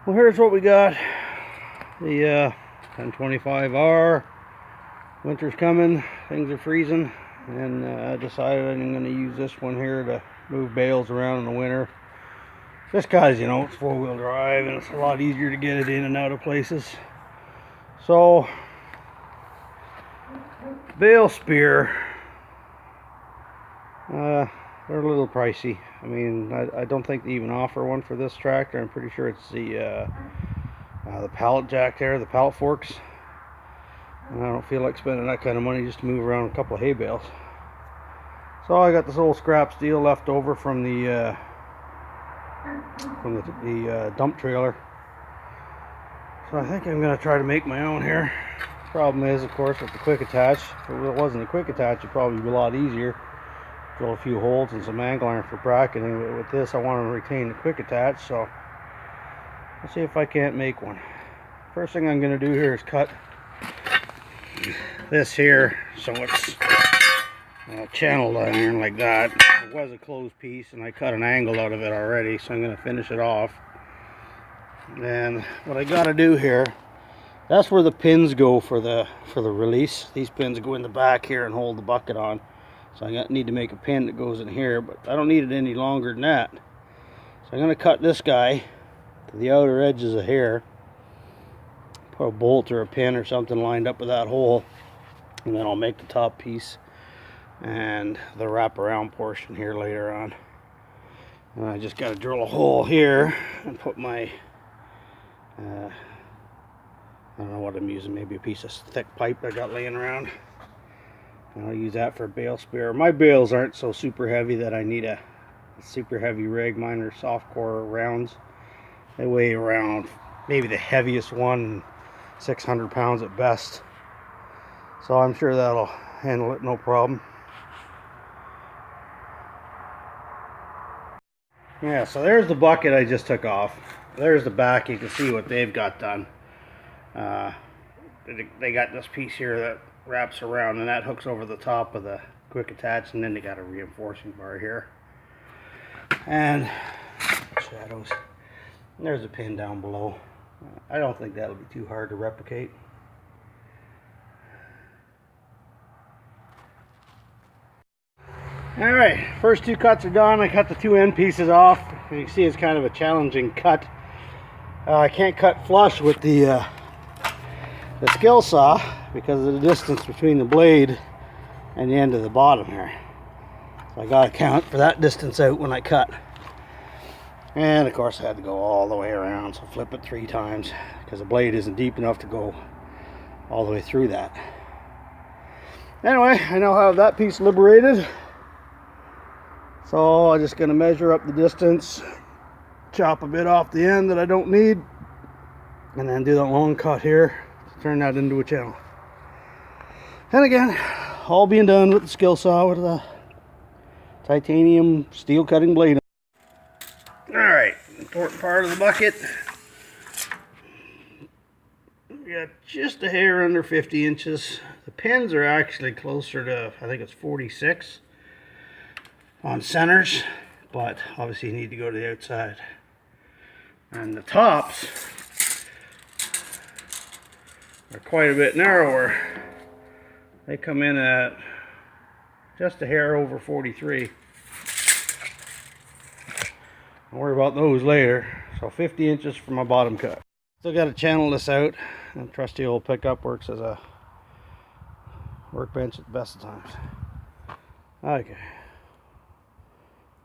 Well, here's what we got. The 1025R. Winter's coming, things are freezing, and I decided I'm going to use this one here to move bales around in the winter. Just because, you know, it's four-wheel drive and it's a lot easier to get it in and out of places. So, Bale Spear, they're a little pricey. I mean, I don't think they even offer one for this tractor. I'm pretty sure it's the pallet jack there, the pallet forks. And I don't feel like spending that kind of money just to move around a couple of hay bales. So I got this old scrap steel left over from the dump trailer. So I think I'm going to try to make my own here. Problem is, of course, with the quick attach, if it wasn't a quick attach, it'd probably be a lot easier. Drill a few holes and some angle iron for bracketing. But with this, I want to retain the quick attach, so let's see if I can't make one. First thing I'm going to do here is cut this here so it's channeled iron like that. It was a closed piece and I cut an angle out of it already, so I'm going to finish it off. And what I got to do here, that's where the pins go for the release. These pins go in the back here and hold the bucket on. So I need to make a pin that goes in here, but I don't need it any longer than that. So I'm going to cut this guy to the outer edges of here. Put a bolt or a pin or something lined up with that hole, and then I'll make the top piece and the wraparound portion here later on. And I just got to drill a hole here and put my I don't know what I'm using, maybe a piece of thick pipe I got laying around, and I'll use that for a bale spear. My bales aren't so super heavy that I need a super heavy rig. Mine are soft core rounds. They weigh around, maybe the heaviest one, 600 pounds at best. So I'm sure that'll handle it no problem. Yeah, so there's the bucket I just took off. There's the back. You can see what they've got done. They got this piece here that wraps around, and that hooks over the top of the quick attach, and then they got a reinforcing bar here. And shadows. And there's a pin down below. I don't think that'll be too hard to replicate. Alright, first two cuts are done. I cut the two end pieces off. And you can see it's kind of a challenging cut. I can't cut flush with the skill saw because of the distance between the blade and the end of the bottom here. So I got to count for that distance out when I cut. And of course I had to go all the way around, so flip it 3 times because the blade isn't deep enough to go all the way through that. Anyway, I now have that piece liberated. So I'm just going to measure up the distance, chop a bit off the end that I don't need, and then do that long cut here to turn that into a channel. And again, all being done with the skill saw with the titanium steel cutting blade. Alright, important part of the bucket. We got just a hair under 50 inches. The pins are actually closer to, I think it's 46 on centers, but obviously you need to go to the outside. And the tops are quite a bit narrower. They come in at just a hair over 43. I'll worry about those later. So 50 inches for my bottom cut. Still got to channel this out. And trusty old pickup works as a workbench at the best of times. Okay.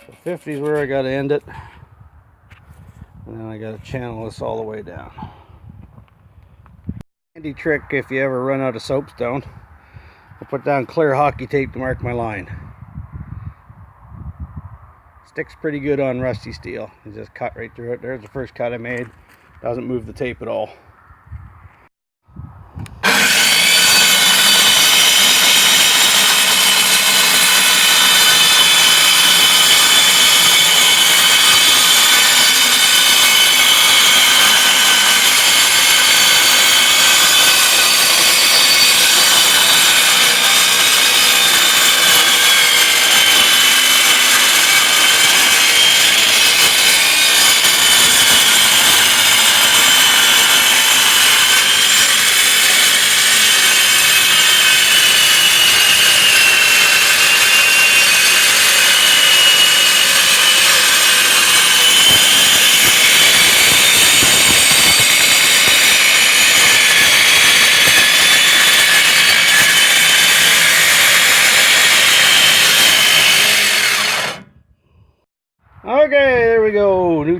So 50 is where I got to end it. And then I got to channel this all the way down. Handy trick if you ever run out of soapstone. I'll put down clear hockey tape to mark my line. Sticks pretty good on rusty steel. You just cut right through it. There's the first cut I made. Doesn't move the tape at all.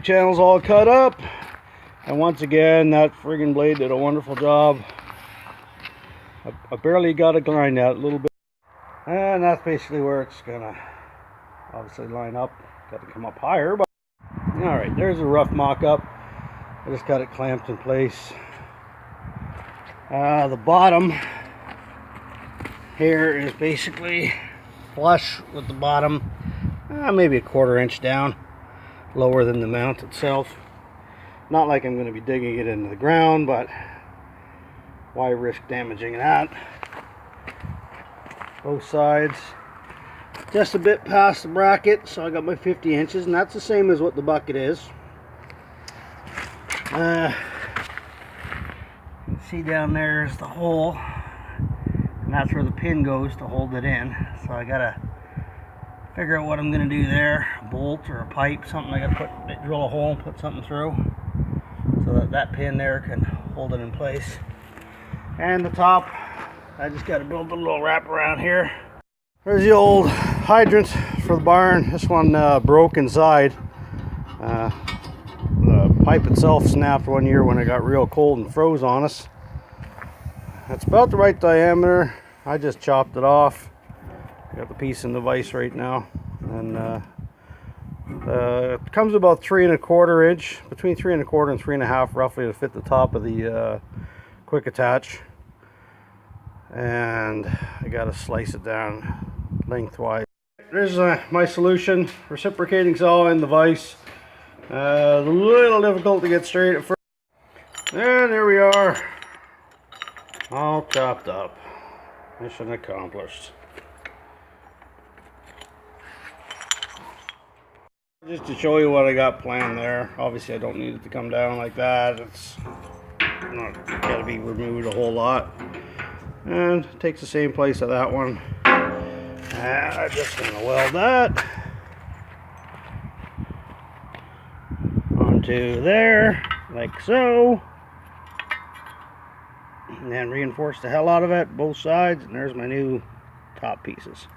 channel's all cut up. And once again, that friggin' blade did a wonderful job. I barely got to grind that a little bit. And that's basically where it's gonna obviously line up. Got to come up higher, but alright, there's a rough mock-up. I just got it clamped in place. The bottom here is basically flush with the bottom, maybe a 1/4 inch down, lower than the mount itself. Not like I'm going to be digging it into the ground, but why risk damaging that? Both sides just a bit past the bracket, so I got my 50 inches, and that's the same as what the bucket is. See down there is the hole, and that's where the pin goes to hold it in. So I gotta figure out what I'm gonna do there, a bolt or a pipe, something. I gotta drill a hole and put something through so that that pin there can hold it in place. And the top, I just gotta build a little wrap around here. There's the old hydrant for the barn. This one broke inside. The pipe itself snapped one year when it got real cold and froze on us. That's about the right diameter. I just chopped it off. I got the piece in the vise right now, and it comes about 3 1/4 inch, between 3 1/4 and 3 1/2 roughly, to fit the top of the quick attach. And I got to slice it down lengthwise. There's my solution: reciprocating saw in the vise. A little difficult to get straight at first. And there we are, all chopped up. Mission accomplished. Just to show you what I got planned there. Obviously I don't need it to come down like that. It's not got to be removed a whole lot. And it takes the same place of that one. And I'm just going to weld that onto there, like so. And then reinforce the hell out of it, both sides. And there's my new top pieces.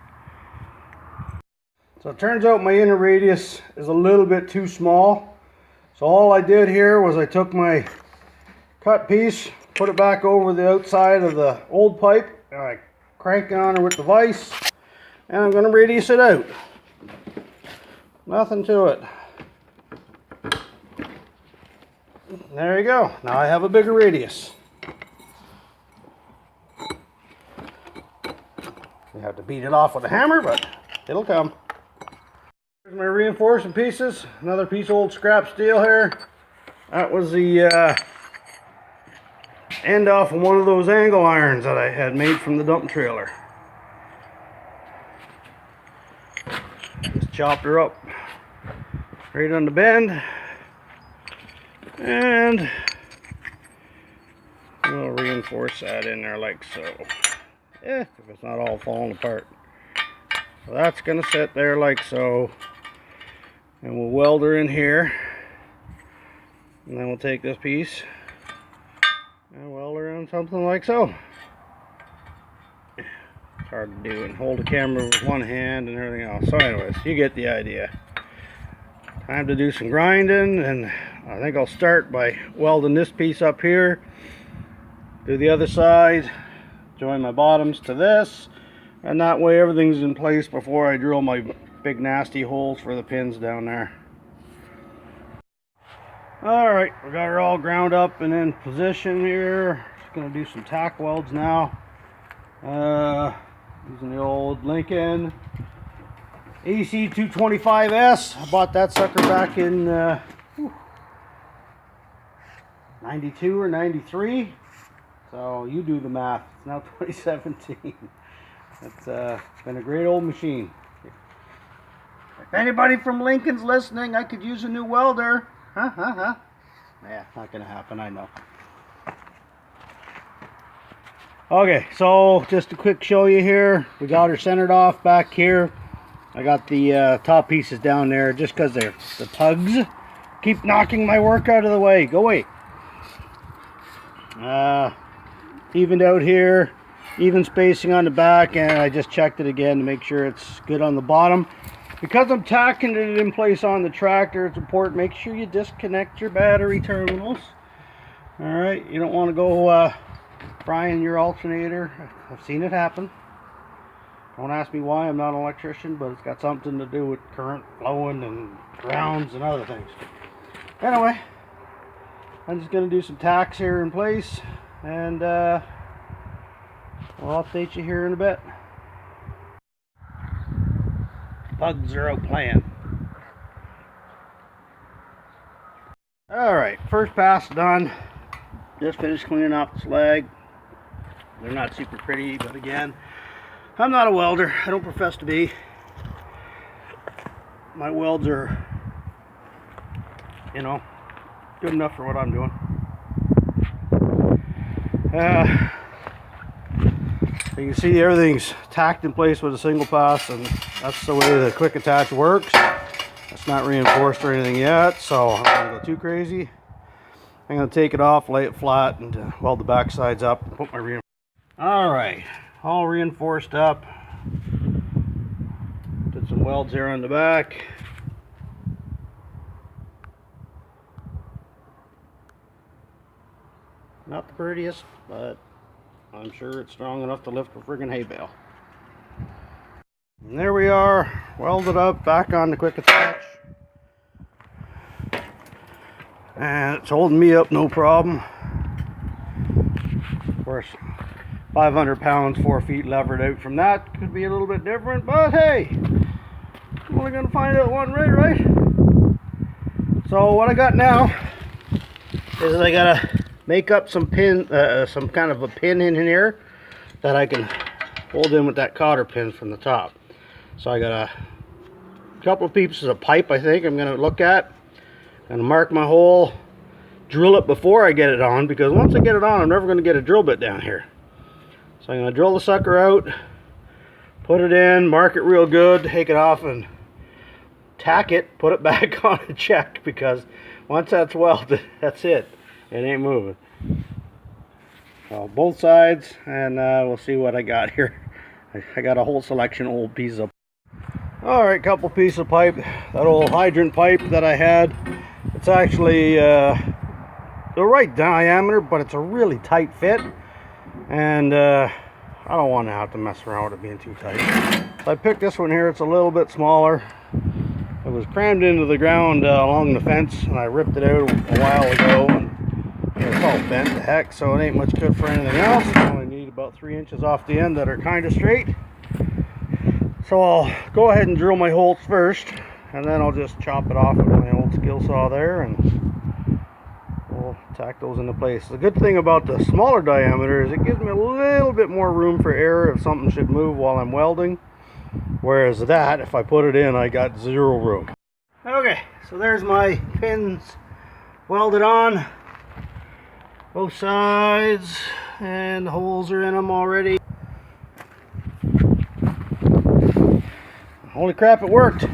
So it turns out my inner radius is a little bit too small. So all I did here was I took my cut piece, put it back over the outside of the old pipe, and I crank on her with the vise, and I'm going to radius it out. Nothing to it. There you go. Now I have a bigger radius. You have to beat it off with a hammer, but it'll come. Here's my reinforcing pieces. Another piece of old scrap steel here. That was the end off of one of those angle irons that I had made from the dump trailer. Just chopped her up right on the bend, and we'll reinforce that in there like so. If it's not all falling apart. So that's gonna sit there like so, and we'll weld her in here, and then we'll take this piece and weld her in something like so. It's hard to do and hold the camera with one hand and everything else. So anyways, you get the idea. Time to do some grinding, and I think I'll start by welding this piece up here, do the other side, join my bottoms to this, and that way everything's in place before I drill my big nasty holes for the pins down there. Alright, we got her all ground up and in position here. Just gonna do some tack welds now. Using the old Lincoln H120S. I bought that sucker back in 92 or 93. So you do the math. It's now 2017. It's been a great old machine. If anybody from Lincoln's listening, I could use a new welder. Yeah, not gonna happen, I know. Okay, so just a quick show you here. We got her centered off back here. I got the top pieces down there just because the tugs keep knocking my work out of the way. Go away. Evened out here, even spacing on the back, and I just checked it again to make sure it's good on the bottom. because I'm tacking it in place on the tractor, it's important, make sure you disconnect your battery terminals. Alright, you don't want to go frying your alternator. I've seen it happen. Don't ask me why, I'm not an electrician, but it's got something to do with current flowing and grounds and other things. Anyway, I'm just going to do some tacks here in place, and I'll update you here in a bit. Bugs are out playing. Alright, first pass done. Just finished cleaning off the slag. They're not super pretty, but again, I'm not a welder. I don't profess to be. My welds are, you know, good enough for what I'm doing. You can see everything's tacked in place with a single pass, and that's the way the quick attach works. It's not reinforced or anything yet, so I'm not going to go too crazy. I'm going to take it off, lay it flat, and weld the back sides up and put my reinforcement. Alright, all reinforced up. Did some welds here on the back. Not the prettiest, but I'm sure it's strong enough to lift a friggin' hay bale. And there we are, welded up, back on the quick attach. And it's holding me up no problem. Of course, 500 pounds, 4 feet levered out from that could be a little bit different, but hey, I'm only gonna find out one way, right? So what I got now is I gotta make up some pin, some kind of a pin in here that I can hold in with that cotter pin from the top. So I got a couple of pieces of pipe I think I'm gonna look at. I'm gonna mark my hole, drill it before I get it on, because once I get it on, I'm never gonna get a drill bit down here. So I'm gonna drill the sucker out, put it in, mark it real good, take it off and tack it, put it back on a check, because once that's welded, that's it. It ain't moving. So both sides, and we'll see what I got here. I got a whole selection of old pieces of. Alright, couple pieces of pipe. That old hydrant pipe that I had. It's actually the right diameter, but it's a really tight fit. And I don't want to have to mess around with it being too tight. So I picked this one here. It's a little bit smaller. It was crammed into the ground along the fence, and I ripped it out a while ago. And it's all bent to heck, so it ain't much good for anything else. I only need about 3 inches off the end that are kind of straight. So I'll go ahead and drill my holes first, and then I'll just chop it off with my old skill saw there, and we'll tack those into place. The good thing about the smaller diameter is it gives me a little bit more room for error if something should move while I'm welding. Whereas that, if I put it in, I got zero room. Okay, so there's my pins welded on both sides, and the holes are in them already. Holy crap, it worked.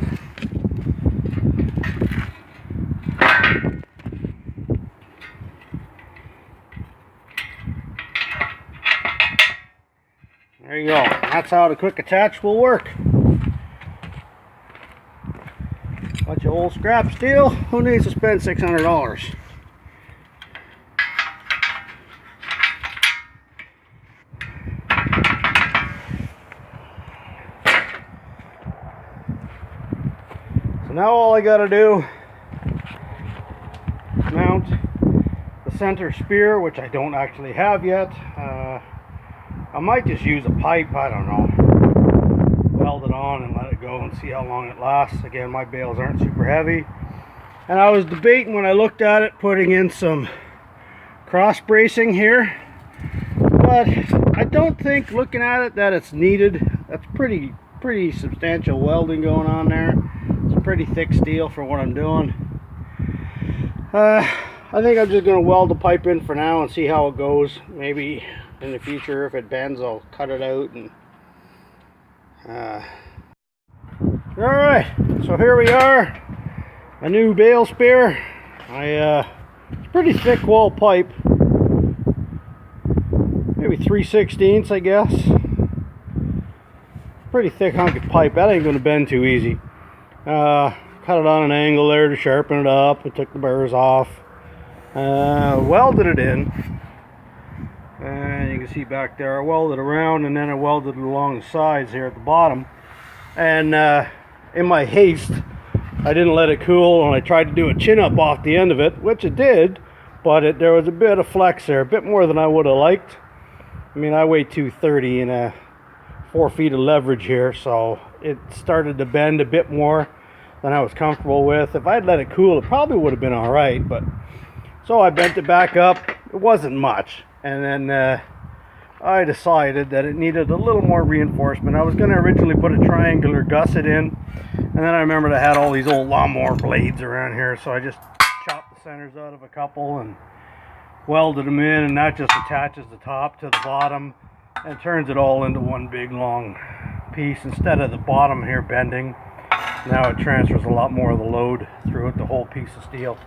There you go. That's how the quick attach will work. Bunch of old scrap steel. Who needs to spend $600? So now all I gotta do is mount the center spear, which I don't actually have yet. I might just use a pipe, I don't know, weld it on and let it go and see how long it lasts. Again, my bales aren't super heavy. And I was debating when I looked at it, putting in some cross bracing here. But I don't think, looking at it, that it's needed. That's pretty substantial welding going on there. It's a pretty thick steel for what I'm doing. I think I'm just going to weld the pipe in for now and see how it goes. Maybe in the future, if it bends, I'll cut it out. And alright, so here we are, a new Bale Spear. It's pretty thick wall pipe, maybe 3/16 I guess. Pretty thick hunk of pipe. That ain't going to bend too easy. Cut it on an angle there to sharpen it up. I took the burrs off. Welded it in. And you can see back there, I welded around and then I welded it along the sides here at the bottom. And in my haste, I didn't let it cool, and I tried to do a chin up off the end of it, which it did, but there was a bit of flex there, a bit more than I would have liked. I mean, I weigh 230 and 4 feet of leverage here, so it started to bend a bit more than I was comfortable with. If I'd let it cool, it probably would have been all right, but so I bent it back up. It wasn't much, and then I decided that it needed a little more reinforcement. I was going to originally put a triangular gusset in, and then I remembered I had all these old lawnmower blades around here, so I just chopped the centers out of a couple and welded them in, and that just attaches the top to the bottom and turns it all into one big long piece. Instead of the bottom here bending, now it transfers a lot more of the load through it, the whole piece of steel.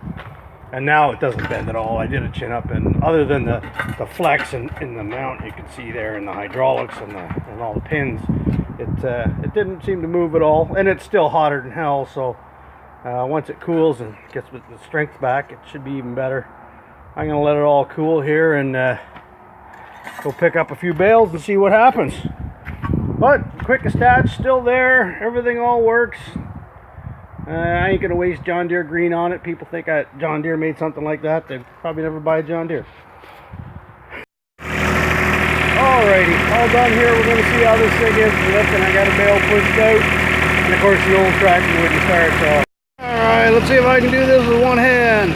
And now it doesn't bend at all. I did a chin up, and other than the flex in the mount you can see there, and the hydraulics and all the pins, it didn't seem to move at all. And it's still hotter than hell, so once it cools and gets the strength back, it should be even better. I'm gonna let it all cool here and go pick up a few bales and see what happens. But quick attach still there, everything all works. I ain't gonna waste John Deere green on it. People think John Deere made something like that. They'd probably never buy a John Deere. Alrighty, all done here. We're gonna see how this thing is lifting. I got a bale pushed out, and of course the old tractor wouldn't start. So, all right, let's see if I can do this with one hand.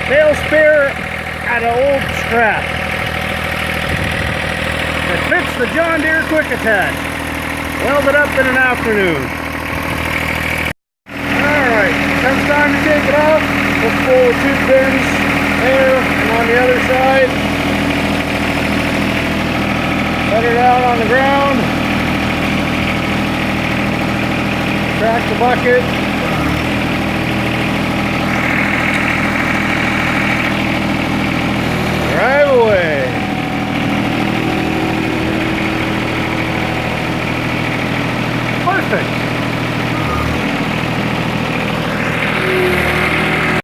Bale Spear out of old scrap. It fits the John Deere quick attach. Welded up in an afternoon. Alright, comes time to take it off. Let's pull the two pins there and on the other side. Let it out on the ground. Crack the bucket.